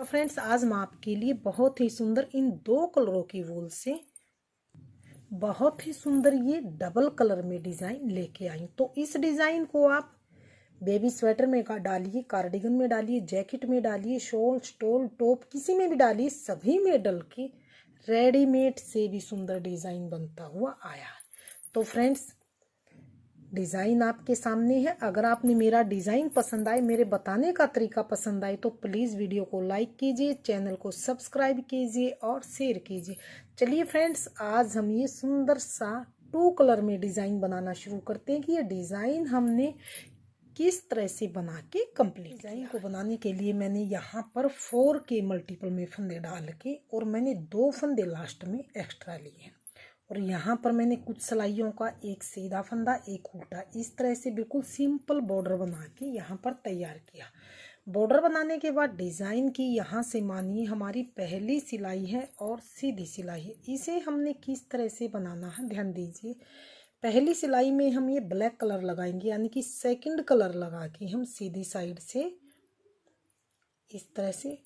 तो फ्रेंड्स आज मैं आपके लिए बहुत ही सुंदर इन दो कलरों की वूल से बहुत ही सुंदर ये डबल कलर में डिज़ाइन लेके आई। तो इस डिज़ाइन को आप बेबी स्वेटर में डालिए, कार्डिगन में डालिए, जैकेट में डालिए, शॉल स्टोल टॉप किसी में भी डालिए, सभी में डल के रेडीमेड से भी सुंदर डिज़ाइन बनता हुआ आया है। तो फ्रेंड्स डिज़ाइन आपके सामने है। अगर आपने मेरा डिज़ाइन पसंद आए, मेरे बताने का तरीका पसंद आए तो प्लीज़ वीडियो को लाइक कीजिए, चैनल को सब्सक्राइब कीजिए और शेयर कीजिए। चलिए फ्रेंड्स आज हम ये सुंदर सा 2 कलर में डिज़ाइन बनाना शुरू करते हैं कि ये डिज़ाइन हमने किस तरह से बना के कंप्लीट। डिज़ाइन को बनाने के लिए मैंने यहाँ पर 4 के मल्टीपल में फंदे डाल के और मैंने 2 फंदे लास्ट में एक्स्ट्रा लिए और यहाँ पर मैंने कुछ सिलाइयों का एक सीधा फंदा एक उल्टा इस तरह से बिल्कुल सिंपल बॉर्डर बना के यहाँ पर तैयार किया। बॉर्डर बनाने के बाद डिज़ाइन की यहाँ से मानिए हमारी पहली सिलाई है और सीधी सिलाई है। इसे हमने किस तरह से बनाना है ध्यान दीजिए। पहली सिलाई में हम ये ब्लैक कलर लगाएंगे यानी कि सेकंड कलर लगा के हम सीधी साइड से इस तरह से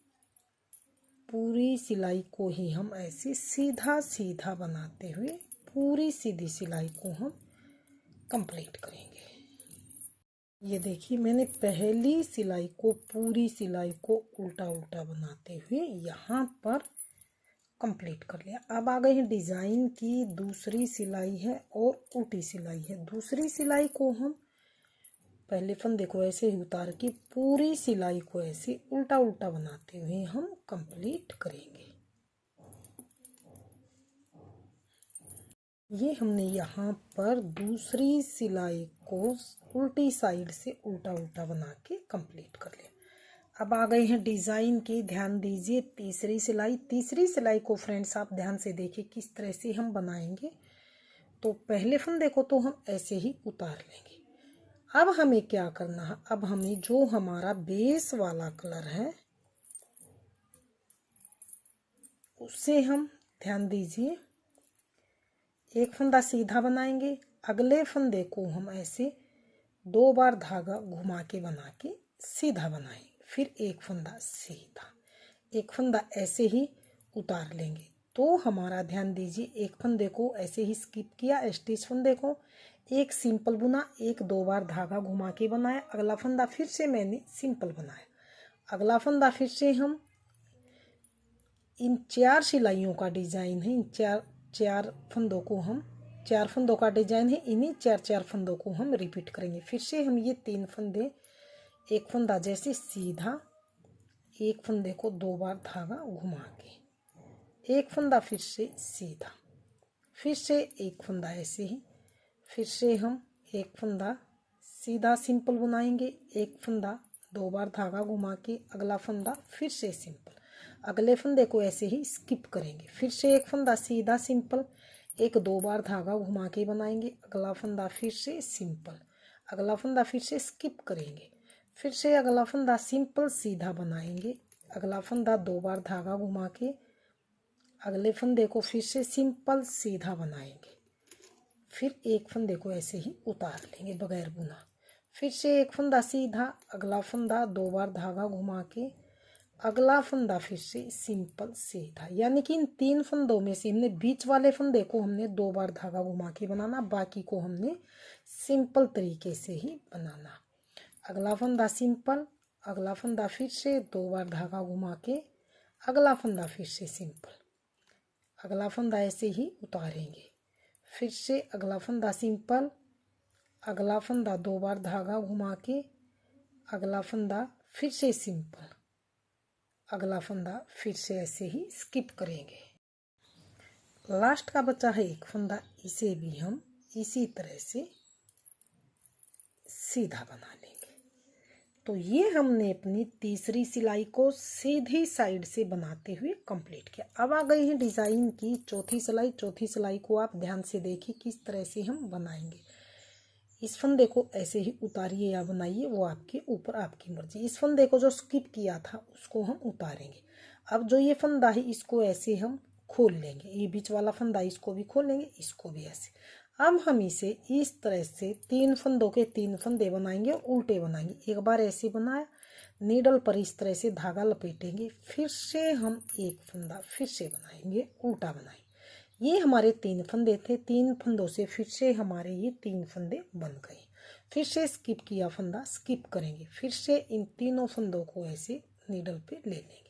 पूरी सिलाई को ही हम ऐसे सीधा सीधा बनाते हुए पूरी सीधी सिलाई को हम कंप्लीट करेंगे। ये देखिए मैंने पहली सिलाई को पूरी सिलाई को उल्टा उल्टा बनाते हुए यहाँ पर कंप्लीट कर लिया। अब आ गए हैं डिज़ाइन की दूसरी सिलाई है और उल्टी सिलाई है। दूसरी सिलाई को हम पहले फंदे को ऐसे ही उतार के पूरी सिलाई को ऐसे उल्टा उल्टा बनाते हुए हम कंप्लीट करेंगे। ये हमने यहाँ पर दूसरी सिलाई को उल्टी साइड से उल्टा उल्टा बना के कंप्लीट कर लिया। अब आ गए हैं डिज़ाइन के, ध्यान दीजिए तीसरी सिलाई। तीसरी सिलाई को फ्रेंड्स आप ध्यान से देखिए किस तरह से हम बनाएंगे। तो पहले फंदे को तो हम ऐसे ही उतार लेंगे। अब हमें क्या करना है, अब हमें जो हमारा बेस वाला कलर है उससे हम ध्यान दीजिए एक फंदा सीधा बनाएंगे, अगले फंदे को हम ऐसे 2 बार धागा घुमा के बना के सीधा बनाएंगे, फिर एक फंदा सीधा, एक फंदा ऐसे ही उतार लेंगे। तो हमारा ध्यान दीजिए एक फंदे को ऐसे ही स्किप किया, स्टिच फंदे को एक सिंपल बुना, एक 2 बार धागा घुमा के बनाया, अगला फंदा फिर से मैंने सिंपल बनाया, अगला फंदा फिर से हम इन 4 सिलाइयों का डिज़ाइन है, इन चार फंदों को हम 4 फंदों का डिजाइन है, इन्हीं 4 फंदों को हम रिपीट करेंगे। फिर से हम ये 3 फंदे, एक फंदा जैसे सीधा, एक फंदे को 2 बार धागा घुमा के, एक फंदा फिर से सीधा, फिर से एक फंदा ऐसे ही, फिर से हम एक फंदा सीधा सिंपल बनाएंगे, एक फंदा 2 बार धागा घुमा के, अगला फंदा फिर से सिंपल, अगले फंदे को ऐसे ही स्किप करेंगे, फिर से एक फंदा सीधा सिंपल, एक 2 बार धागा घुमा के बनाएंगे, अगला फंदा फिर से सिंपल, अगला फंदा फिर से स्किप करेंगे, फिर से अगला फंदा सिंपल सीधा बनाएंगे, अगला फंदा 2 बार धागा घुमा के, अगले फंदे को फिर से सिंपल सीधा बनाएंगे, फिर एक फंदे को ऐसे ही उतार लेंगे बगैर बुना, फिर से एक फंदा सीधा, अगला फंदा 2 बार धागा घुमा के, अगला फंदा फिर से सिंपल सीधा। यानी कि इन 3 फंदों में से हमने बीच वाले फंदे को हमने 2 बार धागा घुमा के बनाना, बाकी को हमने सिंपल तरीके से ही बनाना। अगला फंदा सिंपल, अगला फंदा फिर से 2 बार धागा घुमा के, अगला फंदा फिर से सिंपल, अगला फंदा ऐसे ही उतारेंगे, फिर से अगला फंदा सिंपल, अगला फंदा 2 बार धागा घुमा के, अगला फंदा फिर से सिंपल, अगला फंदा फिर से ऐसे ही स्किप करेंगे। लास्ट का बचा है एक फंदा, इसे भी हम इसी तरह से सीधा बना लेंगे। तो ये हमने अपनी तीसरी सिलाई को सीधी साइड से बनाते हुए कंप्लीट किया। अब आ गई है डिज़ाइन की चौथी सिलाई। चौथी सिलाई को आप ध्यान से देखिए किस तरह से हम बनाएंगे। इस फंदे को ऐसे ही उतारिए या बनाइए, वो आपके ऊपर आपकी मर्जी। इस फंदे को जो स्किप किया था उसको हम उतारेंगे। अब जो ये फंदा है इसको ऐसे हम खोल लेंगे, ये बीच वाला फंदा इसको भी खोल लेंगे, इसको भी ऐसे। अब हम इसे इस तरह से 3 फंदों के 3 फंदे बनाएंगे और उल्टे बनाएंगे। एक बार ऐसे बनाया, नीडल पर इस तरह से धागा लपेटेंगे, फिर से हम एक फंदा फिर से बनाएंगे, उल्टा बनाएंगे। ये हमारे 3 फंदे थे, 3 फंदों से फिर से हमारे ये 3 फंदे बन गए। फिर से स्किप किया फंदा, स्किप करेंगे, फिर से इन तीनों फंदों को ऐसे नीडल पे ले लेंगे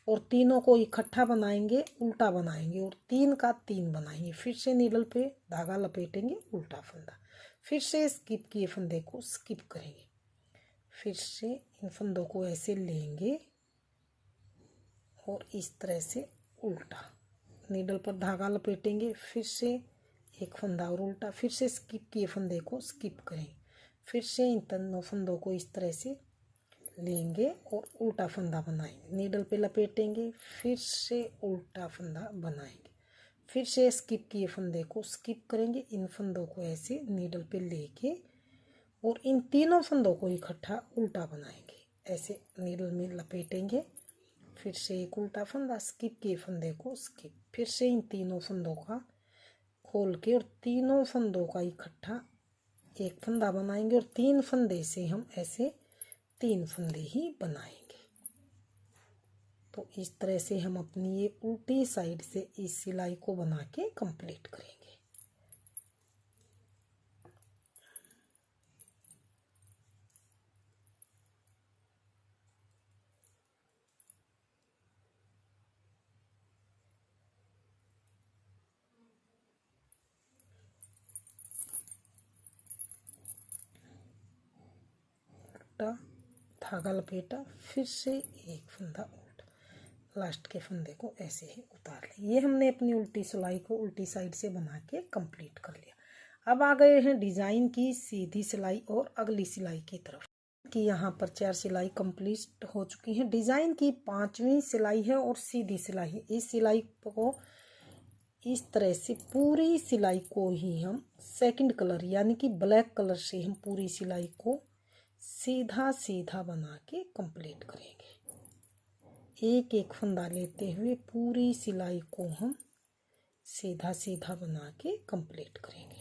और तीनों को इकट्ठा बनाएंगे, उल्टा बनाएंगे और 3 का 3 बनाएंगे। फिर से नीडल पे धागा लपेटेंगे, उल्टा फंदा, फिर से स्किप किए फंदे को स्किप करेंगे, फिर से इन फंदों को ऐसे लेंगे और इस तरह से उल्टा नीडल पर धागा लपेटेंगे, फिर से एक फंदा और उल्टा, फिर से स्किप किए फंदे को स्किप करेंगे, फिर से इन तीनों फंदों को इस तरह से लेंगे और उल्टा फंदा बनाएंगे, नीडल पे लपेटेंगे, फिर से उल्टा फंदा बनाएंगे, फिर से स्किप किए फंदे को स्किप करेंगे, इन फंदों को ऐसे नीडल पे लेके और इन तीनों फंदों को इकट्ठा उल्टा बनाएंगे, ऐसे नीडल में लपेटेंगे, फिर से एक उल्टा फंदा, स्किप किए फंदे को स्किप, फिर से इन तीनों फंदों का खोल के और तीनों फंदों का इकट्ठा एक फंदा बनाएंगे और 3 फंदे से हम ऐसे 3 फंदे ही बनाएंगे। तो इस तरह से हम अपनी ये उल्टी साइड से इस सिलाई को बना के कंप्लीट करेंगे। धागा लपेटा, फिर से एक फंदा उल्टा, लास्ट के फंदे को ऐसे ही उतार लें। ये हमने अपनी उल्टी सिलाई को उल्टी साइड से बना के कंप्लीट कर लिया। अब आ गए हैं डिज़ाइन की सीधी सिलाई और अगली सिलाई की तरफ। कि यहाँ पर 4 सिलाई कंप्लीट हो चुकी हैं। डिज़ाइन की 5वीं सिलाई है और सीधी सिलाई है। इस सिलाई को इस तरह से पूरी सिलाई को ही हम सेकंड कलर यानी कि ब्लैक कलर से हम पूरी सिलाई को सीधा सीधा बना के कंप्लीट करेंगे। एक एक फंदा लेते हुए पूरी सिलाई को हम सीधा सीधा बना के कंप्लीट करेंगे।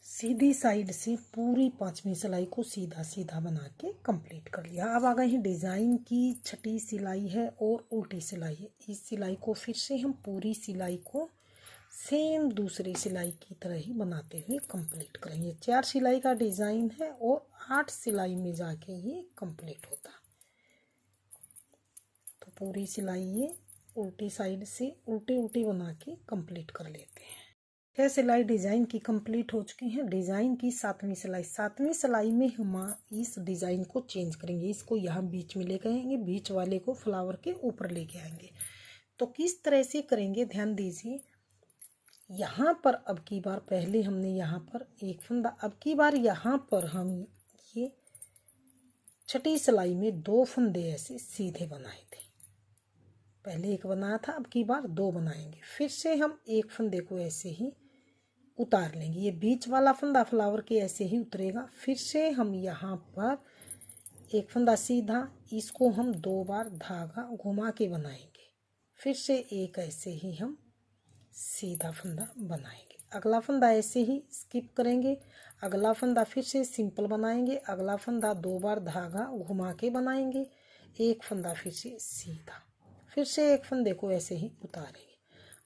सीधी साइड से पूरी 5वीं सिलाई को सीधा सीधा बना के कंप्लीट कर लिया। अब आ गए हैं डिज़ाइन की 6ठी सिलाई है और उल्टी सिलाई है। इस सिलाई को फिर से हम पूरी सिलाई को सेम दूसरी सिलाई की तरह ही बनाते हुए कंप्लीट करेंगे। 4 सिलाई का डिज़ाइन है और 8 सिलाई में जाके ये कंप्लीट होता। तो पूरी सिलाई ये उल्टी साइड से उल्टी उल्टी बना के कंप्लीट कर लेते हैं। 6 सिलाई डिज़ाइन की कंप्लीट हो चुकी हैं। डिज़ाइन की 7वीं सिलाई, 7वीं सिलाई में हम इस डिज़ाइन को चेंज करेंगे। इसको यहाँ बीच में लेके आएंगे, बीच वाले को फ्लावर के ऊपर लेके आएंगे। तो किस तरह से करेंगे ध्यान दीजिए। यहाँ पर अब की बार पहले हमने यहाँ पर एक फंदा, अब की बार यहाँ पर हम ये 6ठी सिलाई में 2 फंदे ऐसे सीधे बनाए थे। पहले एक बनाया था, अब की बार 2 बनाएंगे। फिर से हम एक फंदे को ऐसे ही उतार लेंगे। ये बीच वाला फंदा फ्लावर के ऐसे ही उतरेगा। फिर से हम यहाँ पर एक फंदा सीधा, इसको हम 2 बार धागा घुमा के बनाएंगे। फिर से एक ऐसे ही हम सीधा फंदा बनाएंगे। अगला फंदा ऐसे ही स्किप करेंगे। अगला फंदा फिर से सिंपल बनाएंगे। अगला फंदा 2 बार धागा घुमा के बनाएंगे। एक फंदा फिर से सीधा, फिर से एक फंदे को ऐसे ही उतारेंगे।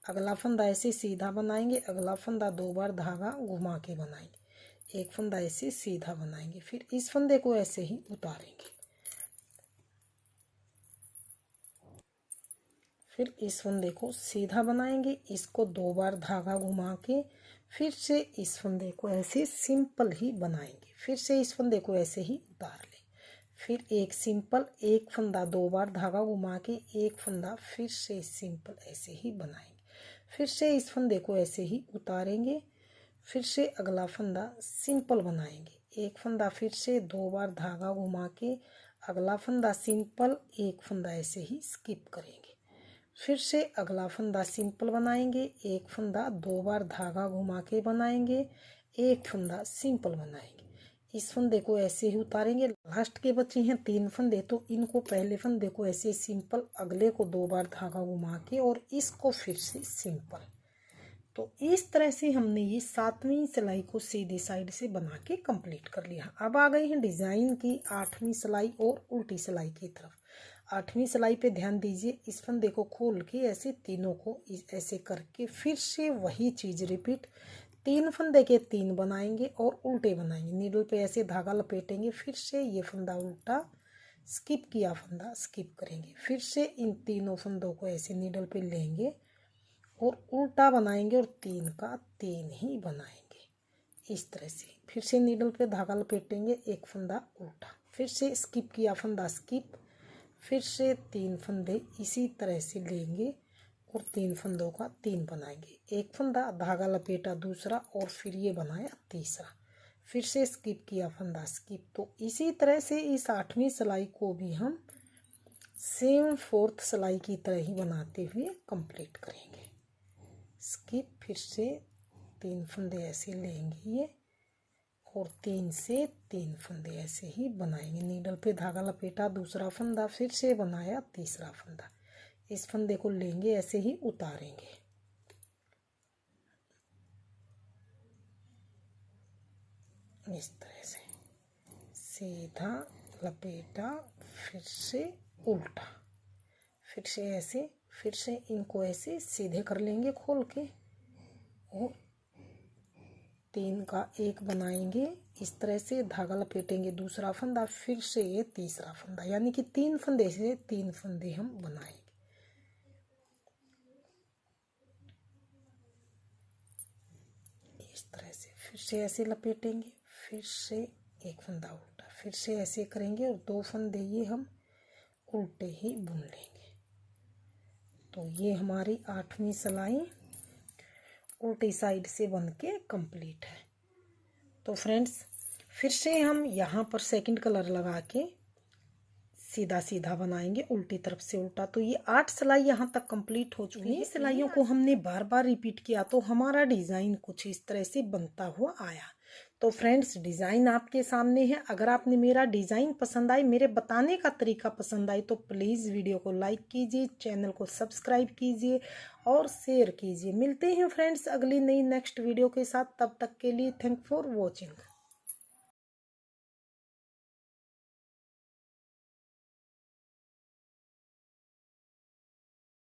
अगला फंदा ऐसे सीधा बनाएंगे। अगला फंदा 2 बार धागा घुमा के बनाएंगे। एक फंदा ऐसे सीधा बनाएंगे। फिर इस फंदे को ऐसे ही उतारेंगे। फिर इस फंदे को सीधा बनाएंगे। इसको 2 बार धागा घुमा के फिर से इस फंदे को ऐसे सिंपल ही बनाएंगे। फिर से इस फंदे को ऐसे ही उतार लें। फिर एक सिंपल, एक फंदा 2 बार धागा घुमा के एक फंदा फिर से सिंपल ऐसे ही बनाएंगे। फिर से इस फंदे को ऐसे ही उतारेंगे। फिर से अगला फंदा सिंपल बनाएंगे। एक फंदा फिर से 2 बार धागा घुमा के अगला फंदा सिंपल, एक फंदा ऐसे ही स्किप करेंगे। फिर से अगला फंदा सिंपल बनाएंगे। एक फंदा 2 बार धागा घुमा के बनाएंगे। एक फंदा सिंपल बनाएंगे। इस फंदे को ऐसे ही उतारेंगे। लास्ट के बचे हैं 3 फंदे, तो इनको पहले फंदे को ऐसे सिंपल, अगले को 2 बार धागा घुमा के और इसको फिर से सिंपल, तो इस तरह से हमने ये 7वीं सिलाई को सीधी साइड से बना के कंप्लीट कर लिया। अब आ गए हैं डिज़ाइन की 8वीं सिलाई और उल्टी सिलाई की तरफ। 8वीं सिलाई पे ध्यान दीजिए, इस फंदे को खोल के ऐसे तीनों को ऐसे करके फिर से वही चीज़ रिपीट, 3 फंदे के 3 बनाएंगे और उल्टे बनाएंगे। नीडल पे ऐसे धागा लपेटेंगे, फिर से ये फंदा उल्टा, स्किप किया फंदा स्किप करेंगे, फिर से इन तीनों फंदों को ऐसे नीडल पे लेंगे और उल्टा बनाएंगे और 3 का 3 ही बनाएंगे इस तरह से। फिर से नीडल पे धागा लपेटेंगे, एक फंदा उल्टा, फिर से स्किप किया फंदा स्किप, फिर से 3 फंदे इसी तरह से लेंगे और 3 फंदों का 3 बनाएंगे। एक फंदा धागा लपेटा दूसरा और फिर ये बनाया तीसरा, फिर से स्किप किया फंदा स्किप। तो इसी तरह से इस 8वीं सिलाई को भी हम सेम 4th सिलाई की तरह ही बनाते हुए कंप्लीट करेंगे। स्किप, फिर से 3 फंदे ऐसे लेंगे ये और 3 से 3 फंदे ऐसे ही बनाएंगे। नीडल पे धागा लपेटा दूसरा फंदा, फिर से बनाया तीसरा फंदा, इस फंदे को लेंगे ऐसे ही उतारेंगे। इस तरह से सीधा लपेटा, फिर से उल्टा, फिर से ऐसे, फिर से इनको ऐसे सीधे कर लेंगे खोल के और 3 का 1 बनाएंगे। इस तरह से धागा लपेटेंगे दूसरा फंदा, फिर से ये तीसरा फंदा, यानी कि 3 फंदे से 3 फंदे हम बनाएंगे। इस तरह से फिर से ऐसे लपेटेंगे, फिर से एक फंदा उल्टा, फिर से ऐसे करेंगे और 2 फंदे ये हम उल्टे ही बुन लेंगे। तो ये हमारी 8वीं सिलाई उल्टी साइड से बन के कंप्लीट है। तो फ्रेंड्स फिर से हम यहाँ पर सेकंड कलर लगा के सीधा सीधा बनाएंगे उल्टी तरफ से उल्टा। तो ये 8 सिलाई यहाँ तक कंप्लीट हो चुकी है। सिलाइयों को हमने बार बार रिपीट किया तो हमारा डिज़ाइन कुछ इस तरह से बनता हुआ आया। तो फ्रेंड्स डिज़ाइन आपके सामने है। अगर आपने मेरा डिज़ाइन पसंद आए, मेरे बताने का तरीका पसंद आए तो प्लीज़ वीडियो को लाइक कीजिए, चैनल को सब्सक्राइब कीजिए और शेयर कीजिए। मिलते हैं फ्रेंड्स अगली नई नेक्स्ट वीडियो के साथ, तब तक के लिए थैंक फॉर वॉचिंग।